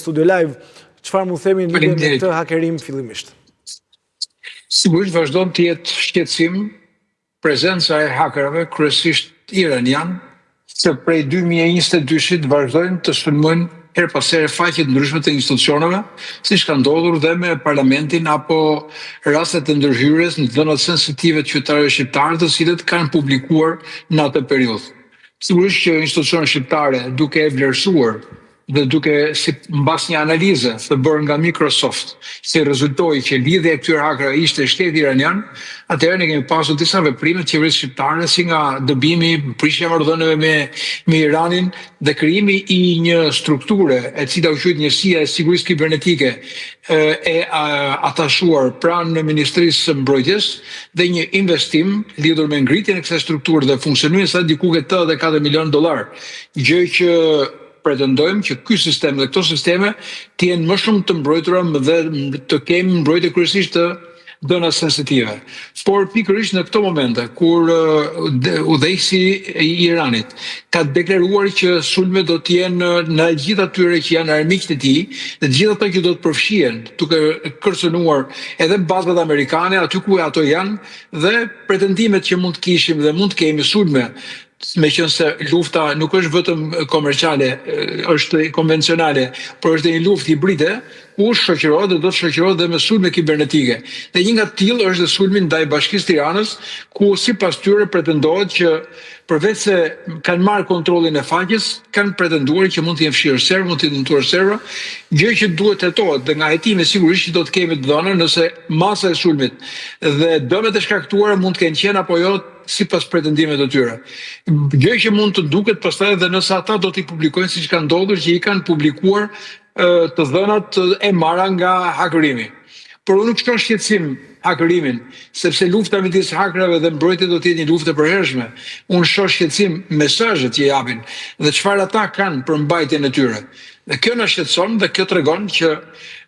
studio live. Çfarë mund themi në lidhje me këtë hakerim fillimisht? Sigurisht vazhdon të jetë shqetësim prezenca e hakerëve, kryesisht iranian, se prej 2022-shit vazhdojnë të sulmojnë her pas here faqe të ndryshme të institucioneve, siç ka ndodhur dhe me parlamentin apo rastet të ndërhyrjes në dhënat sensitive të qytetarëve shqiptarë, të cilët kanë publikuar në atë periudhë. Sigurisht që institucionet shqiptare, duke e vlerësuar dhe duke mbas një analize të bërë nga Microsoft, si rezultoi që lidhja e këtyre hakerëve ishte shteti iranian, atëherë ne kemi pasur disa veprime të qeverisë shqiptare, si nga dëbimi, prishja e marrëdhënieve me Iranin dhe krijimi i një strukture e cila u quhet Njësia e Sigurisë Kibernetike e atashuar pranë Ministrisë së Mbrojtjes dhe një investim lidhur me ngritjen e kësaj strukture dhe funksionimin e saj diku ke $84 milion, gjë që pretendojmë që ky sistem dhe këto sisteme të jenë më shumë të mbrojtura dhe të kemi mbrojtje kryesisht të dhëna sensitive. Por pikërisht në këto momente kur udhëheqësi i Iranit ka deklaruar që sulmet do të jenë në gjithë atyre që janë armiqtë e tij, dhe të gjithë ato që do të përfshihen, duke kërcënuar edhe bazat amerikane aty ku ato janë, dhe pretendimet që mund të kishim dhe mund të kemi sulme, meqense lufta nuk është vetëm komerciale, është konvencionale, por është dhe një luftë hibride, ku shoqërohet dhe do të shoqërohet dhe me sulme kibernetike. Dhe një nga të tillë është dhe sulmi ndaj Bashkisë Tiranës, ku sipas tyre pretendohet që përveç se kanë marrë kontrollin e faqes, kanë pretenduar që mund të jenë fshirë server, mund të jenë dëmtuar server, gjë që duhet trajtohet dhe nga hetimi sigurisht që do të kemi të dhëna nëse masa e sulmit dhe dëmet e shkaktuara mund të kenë qenë apo jo sipas pretendimeve të tyre. Gjë që mund të duket pastaj edhe nëse ata do t'i publikojnë siç ka ndodhur që i kanë publikuar të dhënat e marra nga hakerimi. Por unë nuk shoh shqetësim hakerimin, sepse lufta midis hakerëve dhe mbrojtjes do të jetë një luftë e përhershme. Unë shoh shqetësim mesazhet që japin dhe çfarë ata kanë për mbajtjen e tyre. Dhe kjo na shqetëson dhe kjo tregon që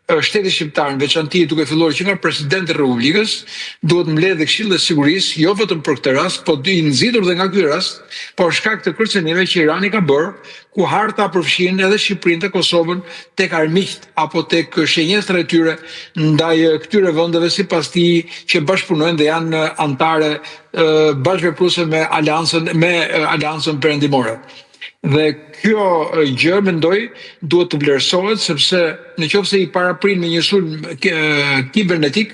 shteti shqiptar, në veçanti duke filluar që nga presidenti i Republikës, duhet mbledhë dhe Këshilli i Sigurisë, jo vetëm për këtë rast, po i nxitur dhe nga ky rast, por shkak të kërcënimeve që Irani ka bërë, ku harta përfshin edhe Shqipërinë dhe Kosovën tek armiqt apo tek shenjestrat e tyre ndaj këtyre vendeve sipas tij që bashkëpunojnë dhe janë anëtare bashkëvepruese me Aleancën Perëndimore. Dhe kjo gjë mendoj duhet të vlerësohet, sepse nëse i paraprin me një sulm kibernetik,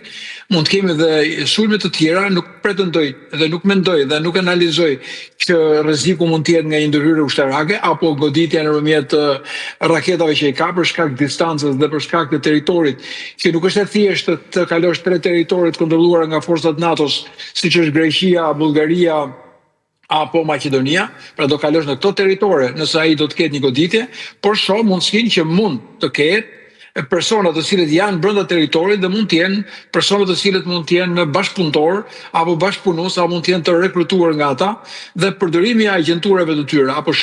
mund të kemi dhe sulme të tjera. Nuk pretendoj dhe nuk mendoj dhe nuk analizoj që rreziku mund të jetë nga një ndërhyrje ushtarake apo goditja nëpërmjet raketave që i ka për shkak të distancës dhe për shkak të territorit, që nuk është e thjeshtë të kalosh 3 territorit kontrolluara nga forcat NATO-s, siç është Greqia, Bullgaria apo Maqedonia, pra do kalosh në këto territore nëse ai do të ketë një goditje, por shoh mundësinë që mund të ketë persona të cilët janë brenda territorit dhe mund të jenë persona të cilët mund të jenë bashkëpunëtor apo bashkëpunues apo mund të jenë të rekrutuar nga ata, dhe përdorimi i agjenturave të tyre apo